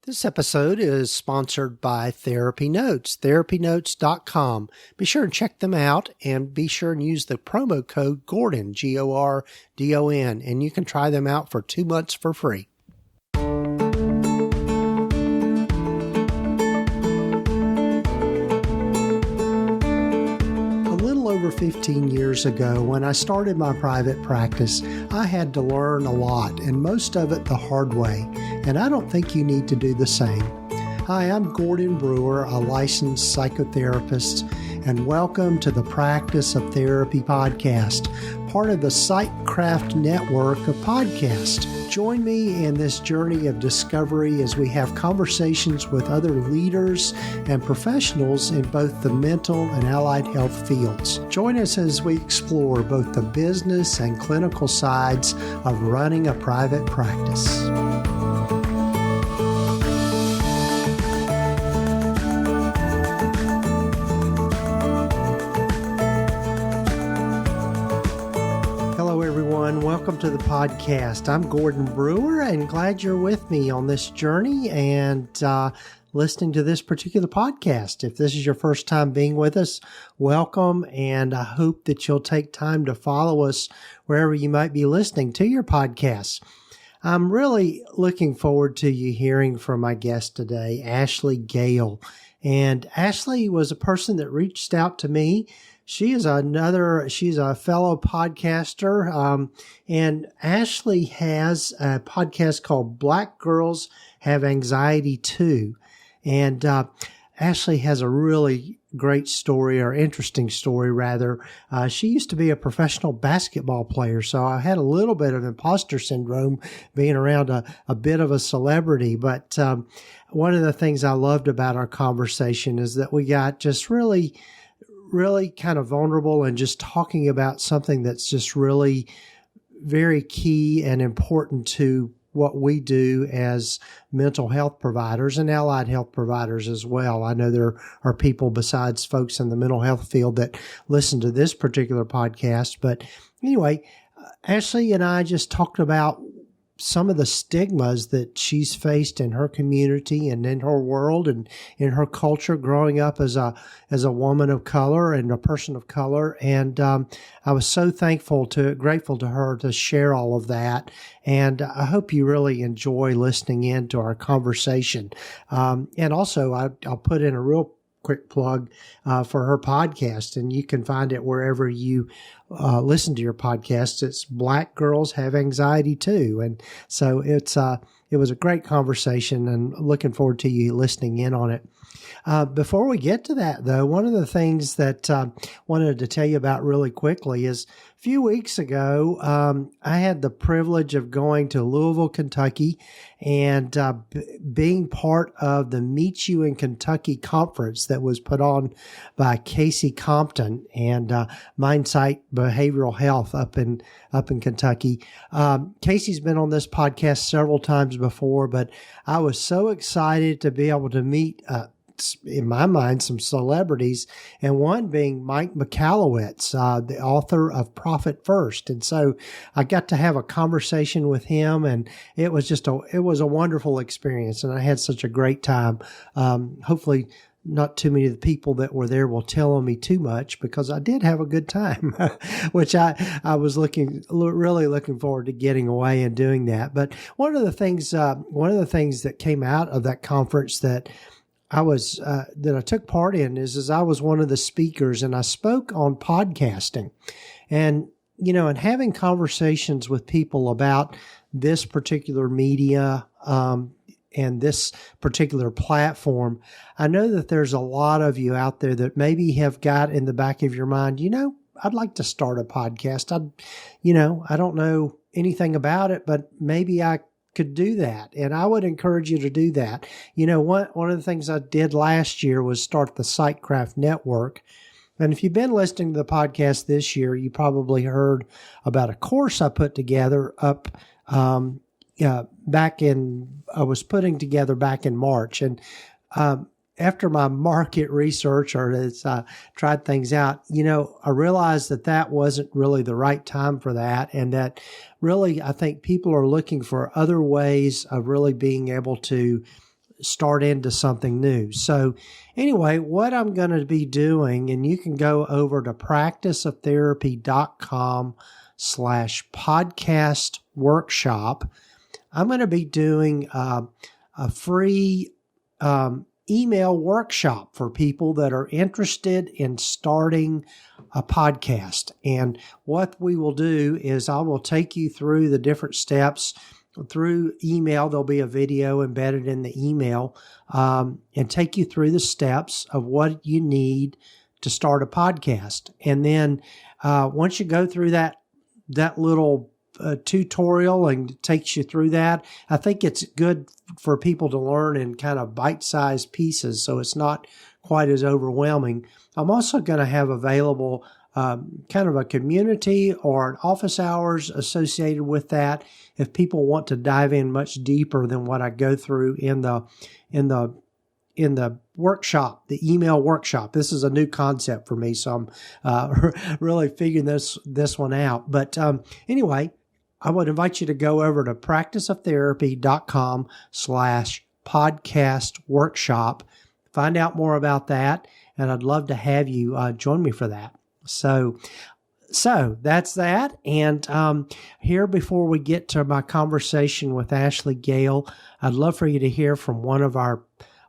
This episode is sponsored by TherapyNotes, therapynotes.com. Be sure and check them out and be sure and use the promo code Gordon, Gordon, and you can try them out for 2 months for free. Over 15 years ago, when I started my private practice, I had to learn a lot, and most of it the hard way, and I don't think you need to do the same. Hi, I'm Gordon Brewer, a licensed psychotherapist, and welcome to the Practice of Therapy podcast, part of the Psychcraft network of podcasts. Join me in this journey of discovery as we have conversations with other leaders and professionals in both the mental and allied health fields. Join us as we explore both the business and clinical sides of running a private practice. Welcome to the podcast. I'm Gordon Brewer and glad you're with me on this journey and listening to this particular podcast. If this is your first time being with us, welcome, and I hope that you'll take time to follow us wherever you might be listening to your podcasts. I'm really looking forward to you hearing from my guest today, Gayle. And Ashley was a person that reached out to me. She's a fellow podcaster, and Ashley has a podcast called Black Girls Have Anxiety Too. And Ashley has a really great story, or interesting story, rather. She used to be a professional basketball player, so I had a little bit of imposter syndrome being around a bit of a celebrity. But one of the things I loved about our conversation is that we got just really kind of vulnerable and just talking about something that's just really very key and important to what we do as mental health providers and allied health providers as well. I know there are people besides folks in the mental health field that listen to this particular podcast. But anyway, Ashley and I just talked about some of the stigmas that she's faced in her community and in her world and in her culture growing up as a woman of color and a person of color. And I was so grateful to her to share all of that. And I hope you really enjoy listening in to our conversation. And also I'll put in a real quick plug for her podcast, and you can find it wherever you listen to your podcast. It's Black Girls Have Anxiety Too. And so it was a great conversation, and looking forward to you listening in on it. Before we get to that, though, one of the things that I wanted to tell you about really quickly is a few weeks ago, I had the privilege of going to Louisville, Kentucky, and being part of the Meet You in Kentucky conference that was put on by Casey Compton and Mindsight Behavioral Health up in Kentucky. Casey's been on this podcast several times before, but I was so excited to be able to meet in my mind, some celebrities, and one being Mike Michalowicz, the author of Profit First. And so I got to have a conversation with him, and it was a wonderful experience, and I had such a great time. Hopefully not too many of the people that were there will tell on me too much, because I did have a good time, which I was really looking forward to getting away and doing that. But one of the things that came out of that conference that I took part in is I was one of the speakers, and I spoke on podcasting, and having conversations with people about this particular media, and this particular platform. I know that there's a lot of you out there that maybe have got in the back of your mind, I'd like to start a podcast. I don't know anything about it, but maybe I could do that. And I would encourage you to do that. One of the things I did last year was start the Psychcraft network. And if you've been listening to the podcast this year, you probably heard about a course I put together I was putting together back in March. And after my market research, or as I tried things out, I realized that wasn't really the right time for that. And that really, I think people are looking for other ways of really being able to start into something new. So anyway, what I'm going to be doing, and you can go over to practiceoftherapy.com/podcast workshop. I'm going to be doing a free email workshop for people that are interested in starting a podcast. And what we will do is I will take you through the different steps through email. There'll be a video embedded in the email and take you through the steps of what you need to start a podcast. And then once you go through that little tutorial and it takes you through that, I think it's good for people to learn in kind of bite-sized pieces so it's not quite as overwhelming. I'm also going to have available kind of a community or an office hours associated with that if people want to dive in much deeper than what I go through in the workshop, the email workshop. This is a new concept for me, so I'm really figuring this one out. But anyway, I would invite you to go over to practiceoftherapy.com/podcast workshop, find out more about that, and I'd love to have you join me for that. So that's that. And here, before we get to my conversation with Ashley Gayle, I'd love for you to hear from one of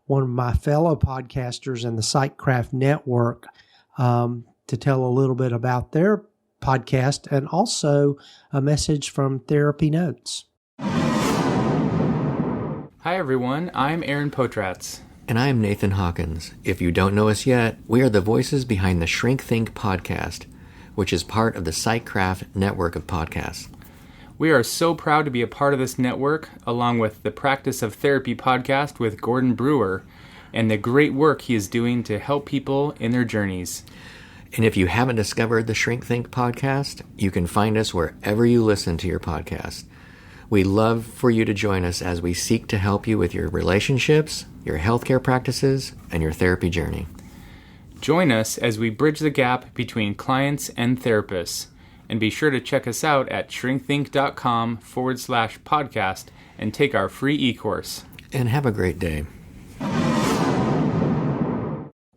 my fellow podcasters in the Psychcraft Network to tell a little bit about their podcast and also a message from TherapyNotes. Hi everyone, I'm Aaron Potratz. And I'm Nathan Hawkins. If you don't know us yet, we are the voices behind the Shrink Think podcast, which is part of the Psychcraft network of podcasts. We are so proud to be a part of this network, along with the Practice of Therapy podcast with Gordon Brewer, and the great work he is doing to help people in their journeys. And if you haven't discovered the Shrink Think podcast, you can find us wherever you listen to your podcast. We'd love for you to join us as we seek to help you with your relationships, your healthcare practices, and your therapy journey. Join us as we bridge the gap between clients and therapists. And be sure to check us out at shrinkthink.com/podcast and take our free e-course. And have a great day.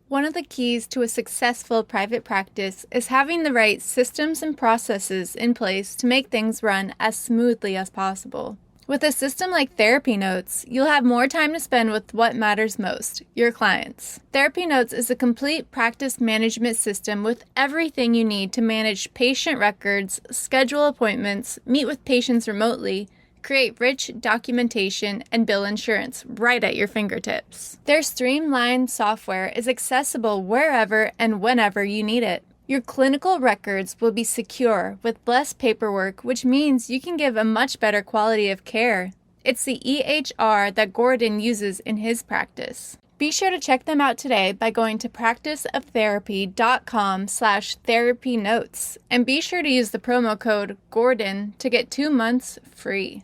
One of the keys to a successful private practice is having the right systems and processes in place to make things run as smoothly as possible. With a system like TherapyNotes, you'll have more time to spend with what matters most, your clients. TherapyNotes is a complete practice management system with everything you need to manage patient records, schedule appointments, meet with patients remotely, create rich documentation, and bill insurance right at your fingertips. Their streamlined software is accessible wherever and whenever you need it. Your clinical records will be secure with less paperwork, which means you can give a much better quality of care. It's the EHR that Gordon uses in his practice. Be sure to check them out today by going to practiceoftherapy.com/therapynotes and be sure to use the promo code GORDON to get 2 months free.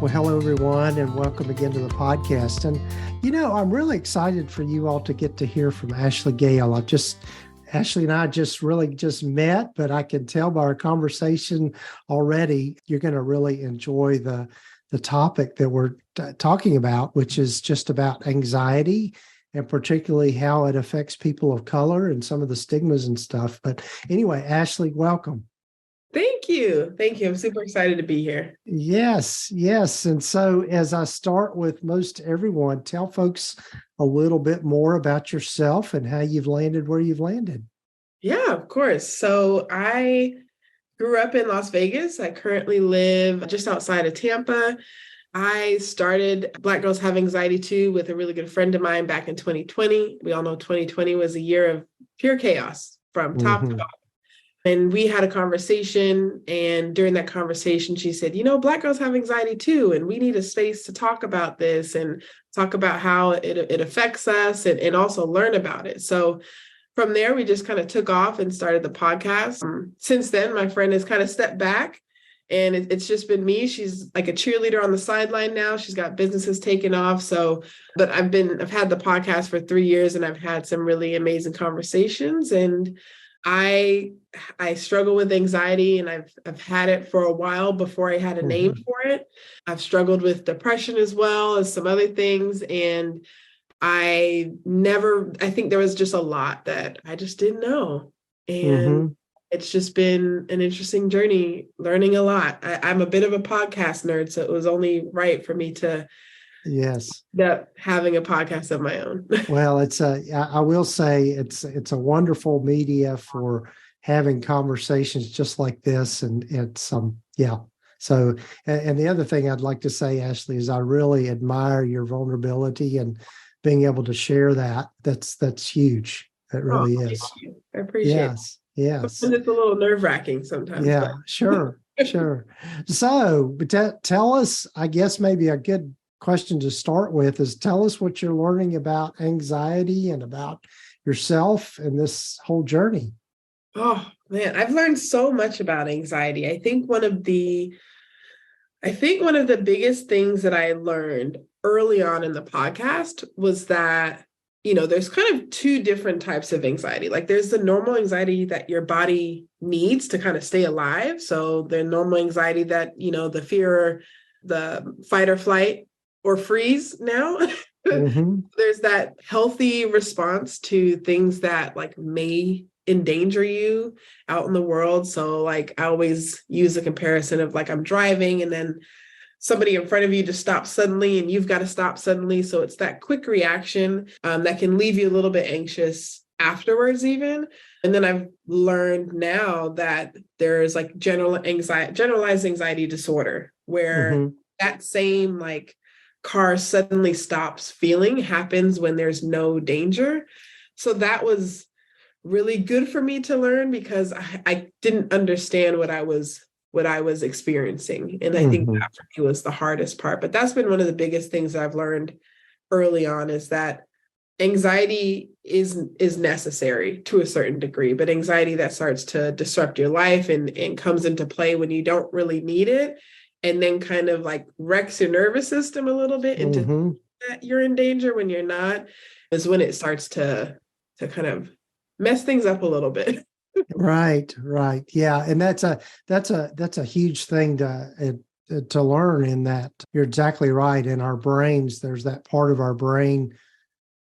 Well, hello, everyone, and welcome again to the podcast. And, I'm really excited for you all to get to hear from Ashley Gayle. Ashley and I just met, but I can tell by our conversation already, you're going to really enjoy the topic that we're talking about, which is just about anxiety and particularly how it affects people of color and some of the stigmas and stuff. But anyway, Ashley, welcome. Thank you. I'm super excited to be here. Yes. And so as I start with most everyone, tell folks a little bit more about yourself and how you've landed where you've landed. Yeah, of course. So I grew up in Las Vegas. I currently live just outside of Tampa. I started Black Girls Have Anxiety Too with a really good friend of mine back in 2020. We all know 2020 was a year of pure chaos from top to bottom. And we had a conversation, and during that conversation, she said, Black girls have anxiety too, and we need a space to talk about this and talk about how it affects us and also learn about it. So from there, we just kind of took off and started the podcast. Since then, my friend has kind of stepped back And it's just been me. She's like a cheerleader on the sideline now. She's got businesses taken off. So, but I've had the podcast for 3 years, and I've had some really amazing conversations. And I struggle with anxiety, and I've had it for a while before I had a name for it. I've struggled with depression as well as some other things. And I think there was just a lot that I just didn't know. And it's just been an interesting journey, learning a lot. I'm a bit of a podcast nerd, so it was only right for me to having a podcast of my own. Well, I will say it's a wonderful media for having conversations just like this. And it's, So, and the other thing I'd like to say, Ashley, is I really admire your vulnerability and being able to share that. That's huge. It really is. I appreciate it. Yes. And it's a little nerve-wracking sometimes. Yeah, sure. So, but tell us, I guess maybe a good question to start with is, tell us what you're learning about anxiety and about yourself and this whole journey. Oh man, I've learned so much about anxiety. I think one of the biggest things that I learned early on in the podcast was that, there's kind of two different types of anxiety. Like there's the normal anxiety that your body needs to kind of stay alive. So the normal anxiety that, the fear, the fight or flight or freeze now. There's that healthy response to things that like may endanger you out in the world. So like I always use a comparison of like I'm driving and then somebody in front of you just stops suddenly and you've got to stop suddenly. So it's that quick reaction that can leave you a little bit anxious afterwards even. And then I've learned now that there's like generalized anxiety disorder, where that same like car suddenly stops feeling happens when there's no danger. So that was really good for me to learn, because I didn't understand what I was experiencing. And I think that for me was the hardest part. But that's been one of the biggest things that I've learned early on, is that anxiety is necessary to a certain degree, but anxiety that starts to disrupt your life and comes into play when you don't really need it, and then kind of like wrecks your nervous system a little bit into that you're in danger when you're not, is when it starts to kind of mess things up a little bit. Right. Yeah. And that's a huge thing to learn, in that you're exactly right. In our brains, there's that part of our brain,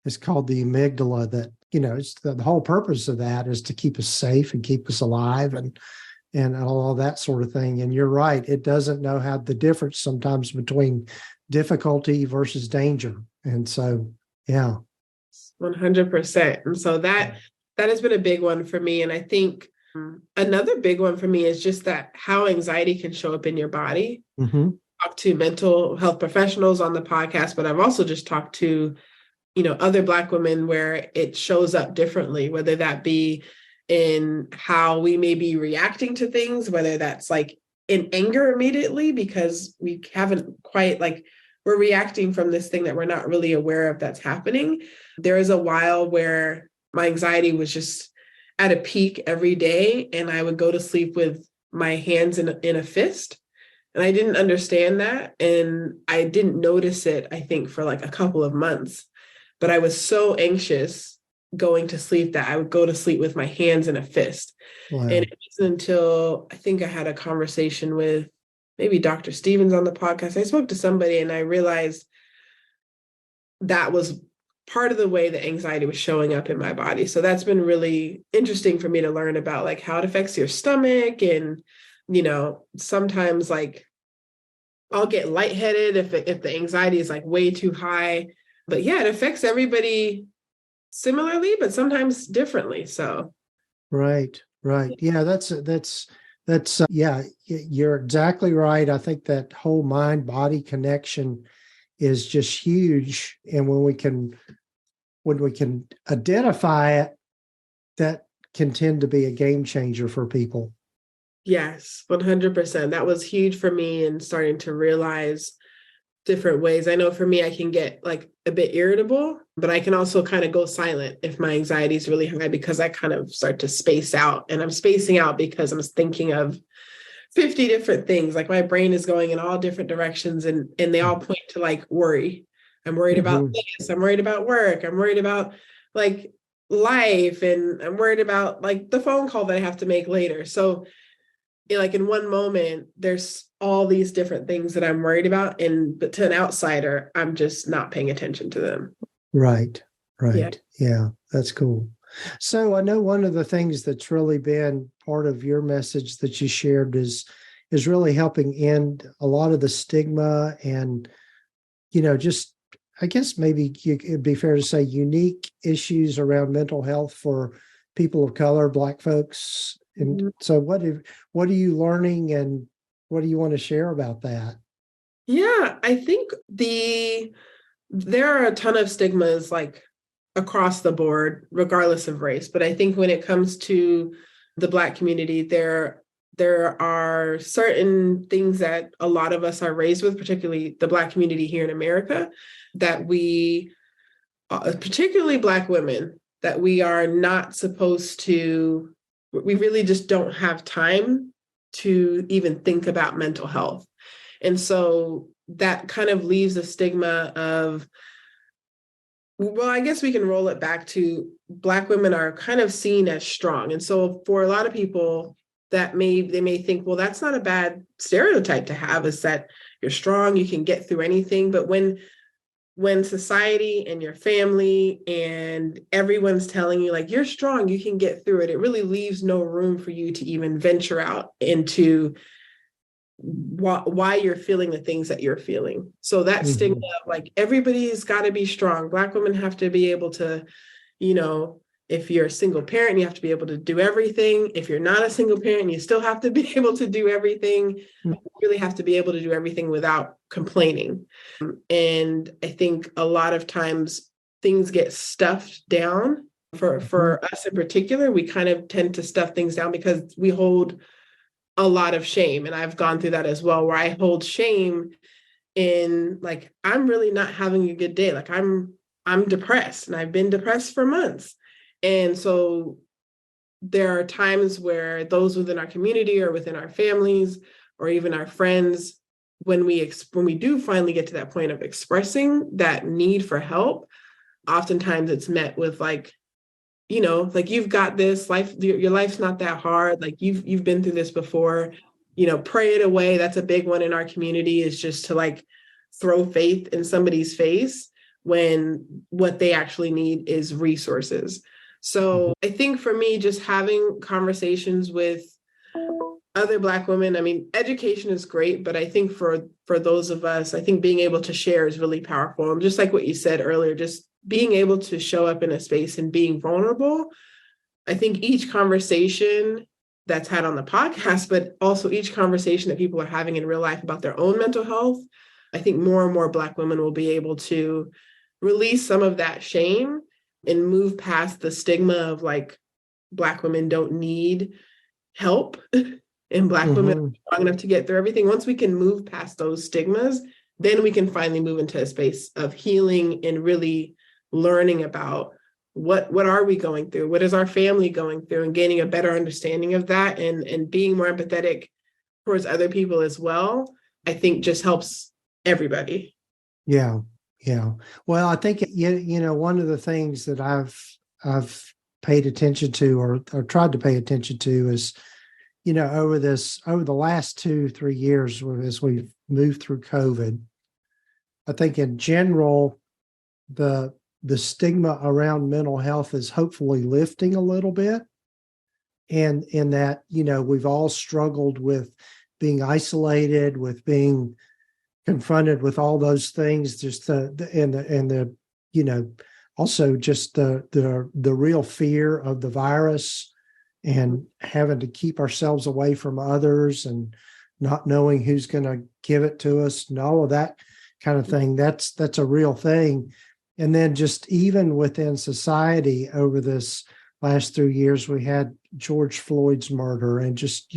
it's called the amygdala, that, it's the whole purpose of that is to keep us safe and keep us alive and all that sort of thing. And you're right. It doesn't know how the difference sometimes between difficulty versus danger. And so, yeah. 100%. And so that has been a big one for me. And I think another big one for me is just that how anxiety can show up in your body. Talk to mental health professionals on the podcast, but I've also just talked to, other Black women where it shows up differently, whether that be in how we may be reacting to things, whether that's like in anger immediately because we haven't quite we're reacting from this thing that we're not really aware of that's happening. There is a while where my anxiety was just at a peak every day, and I would go to sleep with my hands in a fist. And I didn't understand that. And I didn't notice it, I think, for like a couple of months. But I was so anxious going to sleep that I would go to sleep with my hands in a fist. Wow. And it wasn't until I think I had a conversation with maybe Dr. Stevens on the podcast. I spoke to somebody and I realized that was part of the way that anxiety was showing up in my body. So that's been really interesting for me to learn about, like how it affects your stomach. And, sometimes I'll get lightheaded if the anxiety is way too high. But yeah, it affects everybody similarly, but sometimes differently. So. Right. Yeah, that's yeah, you're exactly right. I think that whole mind-body connection is just huge. And when we can identify it, that can tend to be a game changer for people. Yes, 100%. That was huge for me, and starting to realize different ways. I know for me, I can get a bit irritable, but I can also kind of go silent if my anxiety is really high, because I kind of start to space out, and I'm spacing out because I'm thinking of 50 different things. Like my brain is going in all different directions and they all point to like worry. I'm worried about this. I'm worried about work. I'm worried about like life. And I'm worried about like the phone call that I have to make later. So like in one moment, there's all these different things that I'm worried about. But to an outsider, I'm just not paying attention to them. Right. Yeah. Yeah, that's cool. So I know one of the things that's really been part of your message that you shared is really helping end a lot of the stigma and, just, I guess maybe it'd be fair to say unique issues around mental health for people of color, Black folks. And so what are you learning and what do you want to share about that? Yeah, I think there are a ton of stigmas like across the board, regardless of race. But I think when it comes to the Black community, there are certain things that a lot of us are raised with, particularly the Black community here in America, that we, particularly Black women, that we are not supposed to, we really just don't have time to even think about mental health. And so that kind of leaves a stigma of, well, I guess we can roll it back to Black women are kind of seen as strong. And so for a lot of people they may think, well, that's not a bad stereotype to have, is that you're strong, you can get through anything. But when society and your family and everyone's telling you like, you're strong, you can get through it, it really leaves no room for you to even venture out into why you're feeling the things that you're feeling. So that stigma of like, everybody's got to be strong. Black women have to be able to, if you're a single parent, you have to be able to do everything. If you're not a single parent, you still have to be able to do everything. You really have to be able to do everything without complaining. And I think a lot of times things get stuffed down. For us in particular, we kind of tend to stuff things down because we hold a lot of shame. And I've gone through that as well, where I hold shame in like, I'm really not having a good day. Like I'm depressed and I've been depressed for months. And so there are times where those within our community or within our families or even our friends, when we do finally get to that point of expressing that need for help, oftentimes it's met with like, like, you've got this life, your life's not that hard. Like you've been through this before, pray it away. That's a big one in our community, is just to like throw faith in somebody's face when what they actually need is resources. So I think for me, just having conversations with other Black women, I mean, education is great, but I think for those of us, I think being able to share is really powerful. And just like what you said earlier, just being able to show up in a space and being vulnerable. I think each conversation that's had on the podcast, but also each conversation that people are having in real life about their own mental health, I think more and more Black women will be able to release some of that shame and move past the stigma of like, Black women don't need help and Black women are strong enough to get through everything. Once we can move past those stigmas, then we can finally move into a space of healing and really learning about what are we going through? What is our family going through? And gaining a better understanding of that and being more empathetic towards other people as well, I think just helps everybody. Yeah. Yeah. Well, I think, one of the things that I've paid attention to or tried to pay attention to is, over the last 2-3 years, as we've moved through COVID, I think in general, the stigma around mental health is hopefully lifting a little bit. And in that, we've all struggled with being isolated, with being confronted with all those things, just also just the real fear of the virus and having to keep ourselves away from others and not knowing who's going to give it to us and all of that kind of thing. That's a real thing. And then just even within society over this last 3 years, we had George Floyd's murder, and just,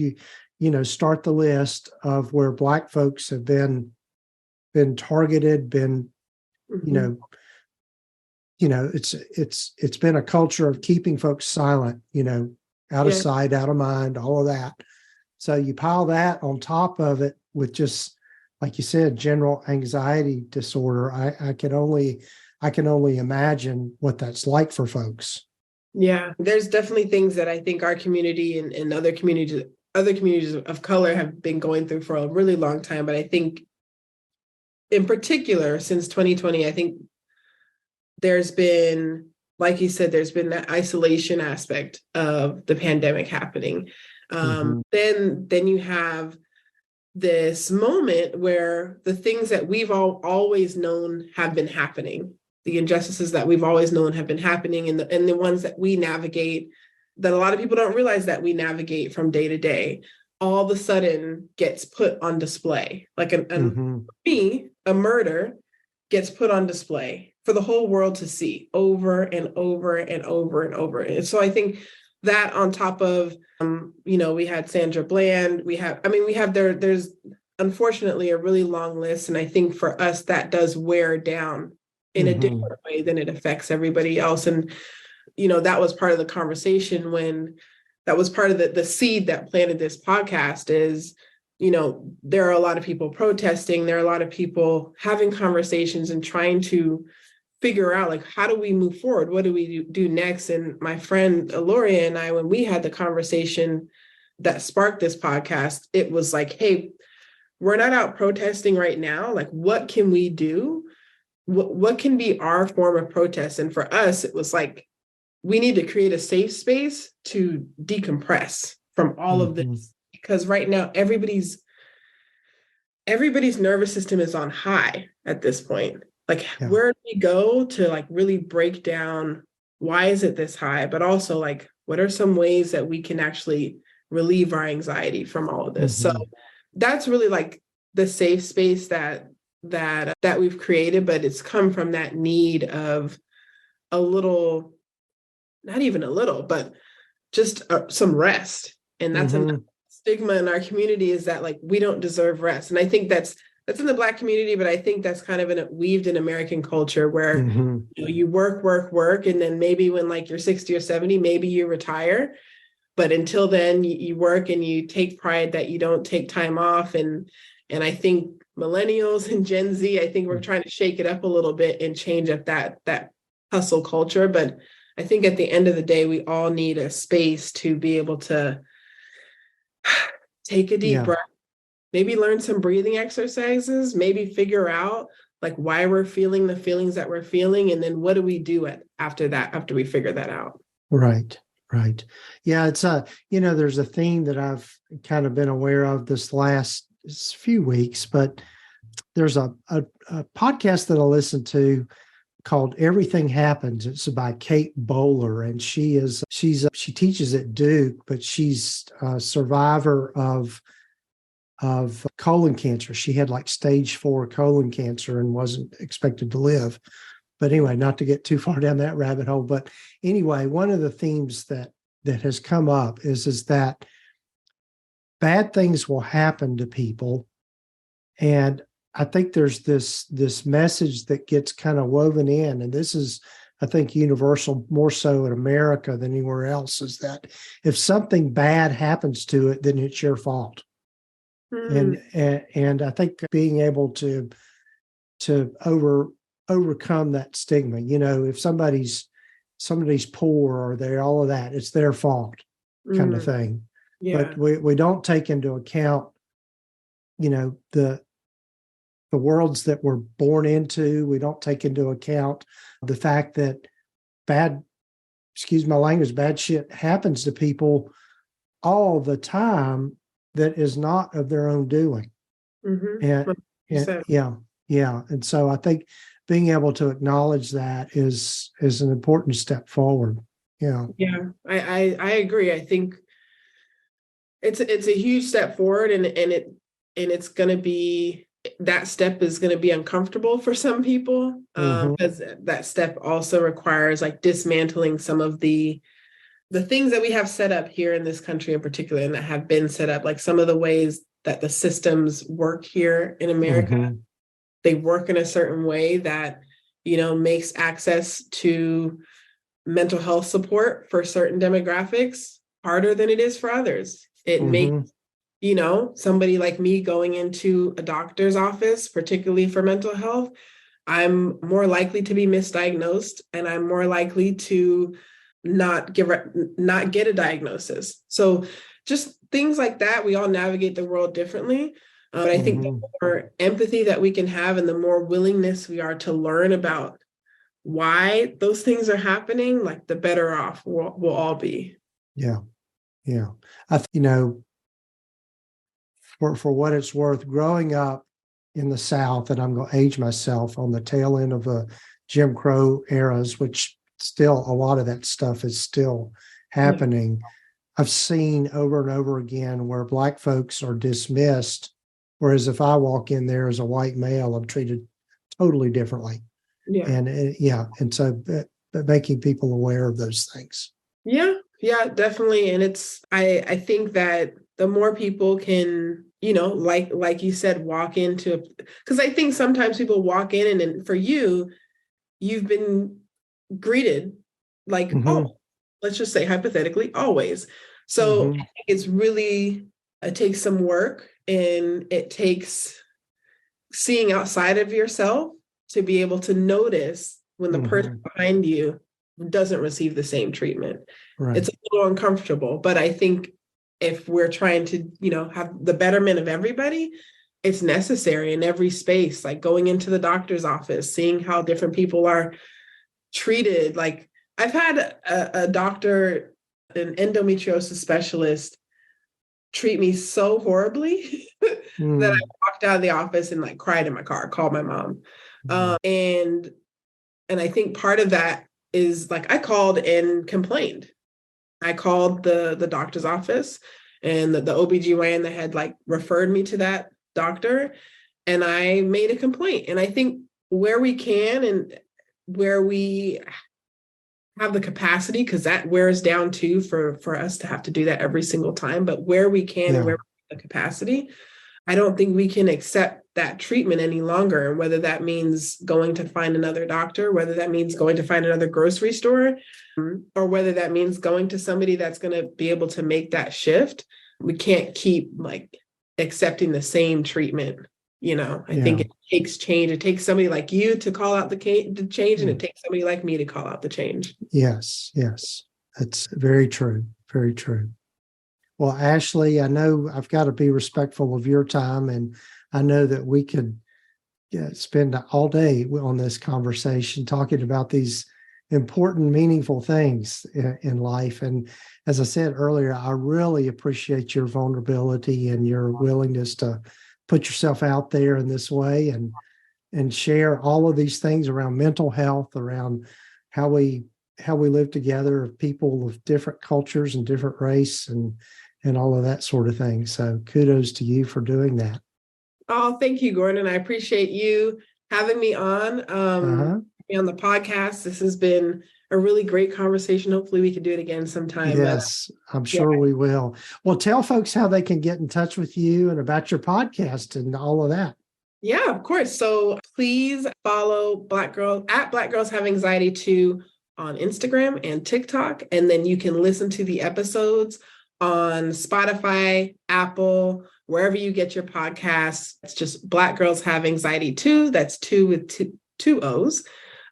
start the list of where Black folks have been targeted, it's been a culture of keeping folks silent, out of sight, out of mind, all of that. So you pile that on top of it with just, like you said, general anxiety disorder. I can only imagine what that's like for folks. Yeah, there's definitely things that I think our community and other communities of color have been going through for a really long time. But I think in particular, since 2020, I think there's been, like you said, there's been that isolation aspect of the pandemic happening. Then you have this moment where the things that we've always known have been happening, the injustices that we've always known have been happening, and the ones that we navigate, that a lot of people don't realize that we navigate from day to day, all of a sudden gets put on display. Like a murder gets put on display for the whole world to see over and over and over and over. And so I think that on top of, we had Sandra Bland, there's unfortunately a really long list. And I think for us, that does wear down in a different way than it affects everybody else. And, that was part of the conversation that was part of the seed that planted this podcast is, there are a lot of people protesting. There are a lot of people having conversations and trying to figure out, like, how do we move forward? What do we do next? And my friend Aloria and I, when we had the conversation that sparked this podcast, it was like, hey, we're not out protesting right now. Like, what can we do? What can be our form of protest? And for us, it was like, we need to create a safe space to decompress from all of this. Because right now, everybody's nervous system is on high at this point. Like, where do we go to like really break down why is it this high? But also, like, what are some ways that we can actually relieve our anxiety from all of this? So that's really like the safe space that we've created, but it's come from that need of a little, not even a little, but just some rest. And that's a stigma in our community, is that like we don't deserve rest. And I think that's in the Black community, but I think that's kind of weaved in American culture where you work, and then maybe when like you're 60 or 70, maybe you retire. But until then, you work and you take pride that you don't take time off. And I think millennials and Gen Z, I think we're trying to shake it up a little bit and change up that hustle culture. But I think at the end of the day, we all need a space to be able to take a deep breath, maybe learn some breathing exercises, maybe figure out like why we're feeling the feelings that we're feeling. And then what do we do after we figure that out? Right. Yeah. It's there's a theme that I've kind of been aware of this last few weeks, but there's a podcast that I listen to called Everything Happens. It's by Kate Bowler, and she teaches at Duke, but she's a survivor of colon cancer. She had like stage 4 colon cancer and wasn't expected to live. But anyway, not to get too far down that rabbit hole. But anyway, one of the themes that has come up is that bad things will happen to people. And I think there's this message that gets kind of woven in, and this is, I think, universal more so in America than anywhere else, is that if something bad happens to it, then it's your fault. And I think being able to overcome that stigma, if somebody's poor or they're all of that, it's their fault kind of thing. Yeah. But we don't take into account, the worlds that we're born into. We don't take into account the fact that bad shit happens to people all the time that is not of their own doing. And so I think being able to acknowledge that is an important step forward. I agree. I think it's a huge step forward, and it's going to be, that step is going to be uncomfortable for some people, because that step also requires like dismantling some of the things that we have set up here in this country in particular, and that have been set up, like some of the ways that the systems work here in America. They work in a certain way that, makes access to mental health support for certain demographics harder than it is for others. It makes somebody like me going into a doctor's office, particularly for mental health, I'm more likely to be misdiagnosed, and I'm more likely to not get a diagnosis. So just things like that, we all navigate the world differently. But I think the more empathy that we can have and the more willingness we are to learn about why those things are happening, like the better off we'll all be. Yeah. Yeah. For what it's worth, growing up in the South, and I'm going to age myself, on the tail end of the Jim Crow eras, which still a lot of that stuff is still happening. Yeah. I've seen over and over again where Black folks are dismissed, whereas if I walk in there as a white male, I'm treated totally differently. Yeah. And so making people aware of those things. Yeah, definitely. And I think that the more people can, like you said, walk into, because I think sometimes people walk in and for you've been greeted like, oh, let's just say hypothetically, always. So I think it takes some work, and it takes seeing outside of yourself to be able to notice when the person behind you doesn't receive the same treatment. Right. It's a little uncomfortable, but I think if we're trying to, have the betterment of everybody, it's necessary in every space, like going into the doctor's office, seeing how different people are treated. Like I've had a doctor, an endometriosis specialist, treat me so horribly that I walked out of the office and like cried in my car, called my mom. And I think part of that is like, I called and complained. I called the doctor's office, and the OBGYN that had like referred me to that doctor, and I made a complaint. And I think where we can and where we have the capacity, because that wears down too for us to have to do that every single time, but where we can and where we have the capacity, I don't think we can accept that treatment any longer. And whether that means going to find another doctor, whether that means going to find another grocery store, or whether that means going to somebody that's going to be able to make that shift, we can't keep like accepting the same treatment. I think it takes change. It takes somebody like you to call out the change, and it takes somebody like me to call out the change. Yes. That's very true. Very true. Well, Ashley, I know I've got to be respectful of your time, and I know that we could spend all day on this conversation talking about these important, meaningful things in life. And as I said earlier, I really appreciate your vulnerability and your willingness to put yourself out there in this way and share all of these things around mental health, around how we live together, people of different cultures and different race and all of that sort of thing. So kudos to you for doing that. Oh, thank you, Gordon. I appreciate you having me on the podcast. This has been a really great conversation. Hopefully we can do it again sometime. Yes, I'm sure we will. Well, tell folks how they can get in touch with you and about your podcast and all of that. Yeah, of course. So please follow Black Girls Have Anxiety 2 on Instagram and TikTok. And then you can listen to the episodes on Spotify, Apple, wherever you get your podcasts. It's just Black Girls Have Anxiety 2. That's 2 with two O's.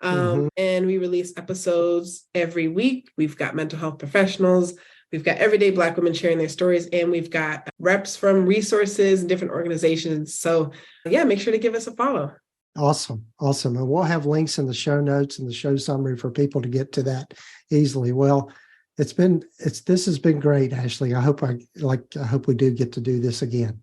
And we release episodes every week. We've got mental health professionals. We've got everyday Black women sharing their stories, and we've got reps from resources and different organizations. So make sure to give us a follow. Awesome. And we'll have links in the show notes and the show summary for people to get to that easily. Well, this has been great, Ashley. I hope we do get to do this again.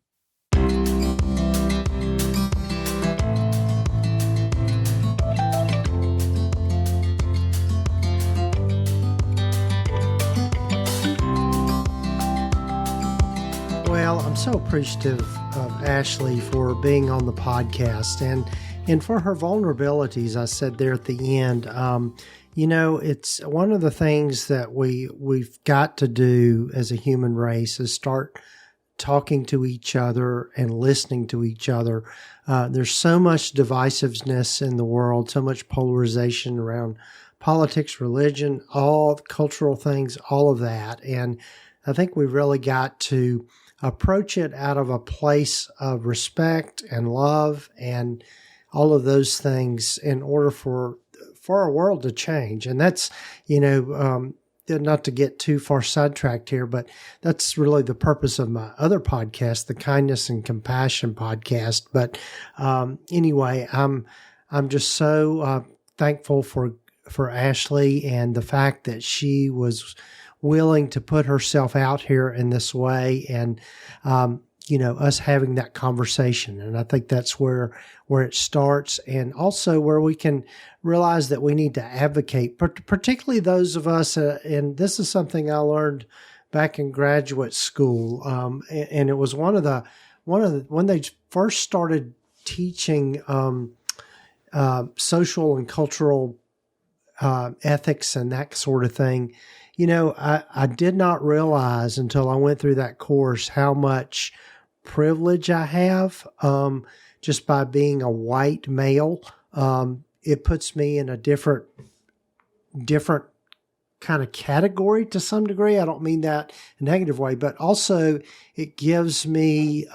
Well, I'm so appreciative of Ashley for being on the podcast and for her vulnerabilities. I said there at the end, it's one of the things that we've got to do as a human race is start talking to each other and listening to each other. There's so much divisiveness in the world, so much polarization around politics, religion, all cultural things, all of that. And I think we've really got to approach it out of a place of respect and love and all of those things in order for our world to change. And that's, not to get too far sidetracked here, but that's really the purpose of my other podcast, the Kindness and Compassion podcast. But anyway, I'm just so thankful for Ashley and the fact that she was willing to put herself out here in this way, and us having that conversation. And I think that's where it starts, and also where we can realize that we need to advocate, particularly those of us, and this is something I learned back in graduate school. And it was one of the, when they first started teaching social and cultural ethics and that sort of thing. I did not realize until I went through that course how much privilege I have just by being a white male. It puts me in a different kind of category to some degree. I don't mean that in a negative way, but also it gives me,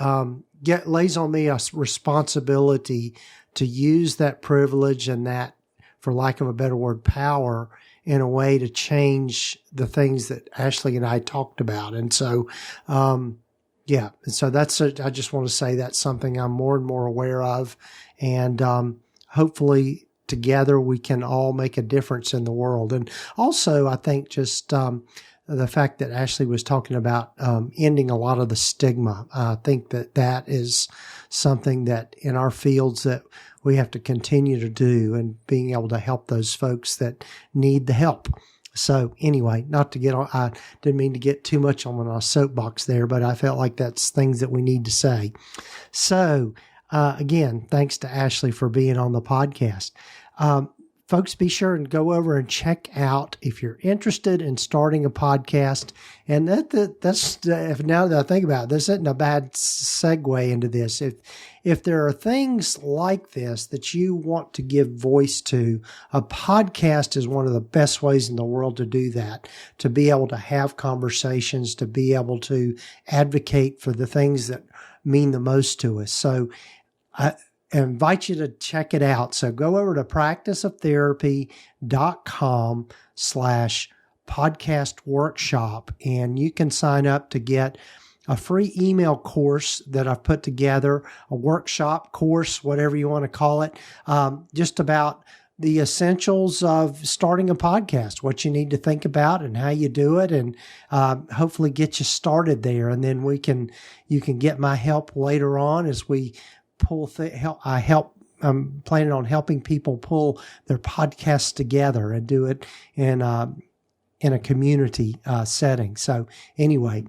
lays on me a responsibility to use that privilege and that, for lack of a better word, power in a way to change the things that Ashley and I talked about. And so, and so I just want to say that's something I'm more and more aware of. And hopefully together we can all make a difference in the world. And also, I think just the fact that Ashley was talking about ending a lot of the stigma, I think that is something that in our fields that we have to continue to do, and being able to help those folks that need the help. So anyway, not to get on, I didn't mean to get too much on a soapbox there, but I felt like that's things that we need to say. So again, thanks to Ashley for being on the podcast. Folks, be sure and go over and check out if you're interested in starting a podcast. And that's now that I think about it, this isn't a bad segue into this. If there are things like this that you want to give voice to, a podcast is one of the best ways in the world to do that, to be able to have conversations, to be able to advocate for the things that mean the most to us. So I invite you to check it out. So go over to practiceoftherapy.com/podcast workshop, and you can sign up to get a free email course that I've put together, a workshop course, whatever you want to call it, just about the essentials of starting a podcast, what you need to think about and how you do it, and hopefully get you started there. And then you can get my help later on as we I'm planning on helping people pull their podcasts together and do it in a community setting. So anyway,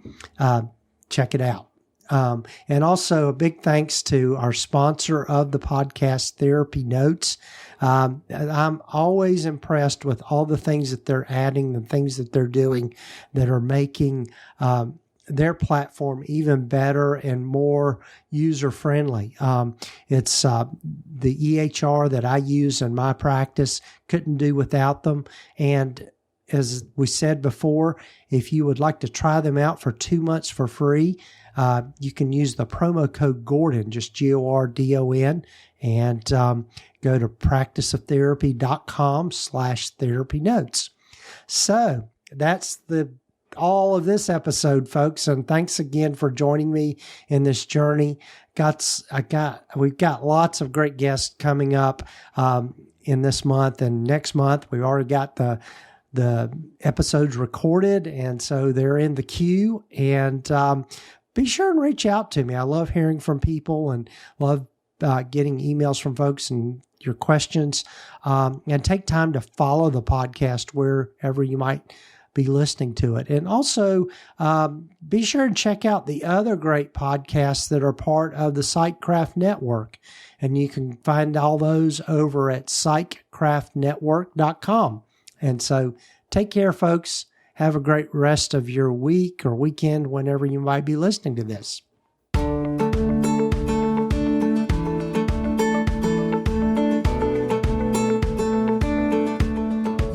check it out. And also a big thanks to our sponsor of the podcast, TherapyNotes. I'm always impressed with all the things that they're adding, the things that they're doing that are making their platform even better and more user-friendly. It's the EHR that I use in my practice, couldn't do without them. And as we said before, if you would like to try them out for 2 months for free, you can use the promo code Gordon, just GORDON, and go to practiceoftherapy.com/therapynotes. So that's all of this episode, folks, and thanks again for joining me in this journey. We've got lots of great guests coming up in this month and next month. We've already got the episodes recorded, and so they're in the queue. And be sure and reach out to me. I love hearing from people and love getting emails from folks and your questions. And take time to follow the podcast wherever you might be listening to it. And also be sure and check out the other great podcasts that are part of the Psychcraft Network. And you can find all those over at psychcraftnetwork.com. And so take care, folks. Have a great rest of your week or weekend whenever you might be listening to this.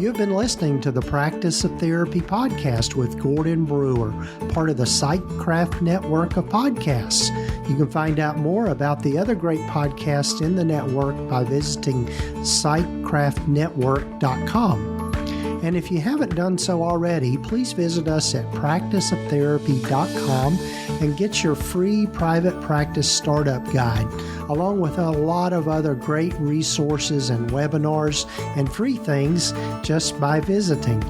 You've been listening to the Practice of Therapy podcast with Gordon Brewer, part of the Psychcraft network of podcasts. You can find out more about the other great podcasts in the network by visiting psychcraftnetwork.com. And if you haven't done so already, please visit us at practiceoftherapy.com and get your free private practice startup guide, along with a lot of other great resources and webinars and free things just by visiting.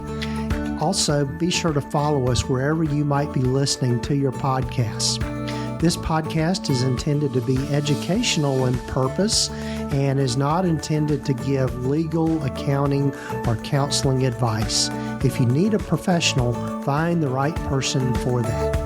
Also, be sure to follow us wherever you might be listening to your podcasts. This podcast is intended to be educational in purpose and is not intended to give legal, accounting, or counseling advice. If you need a professional, find the right person for that.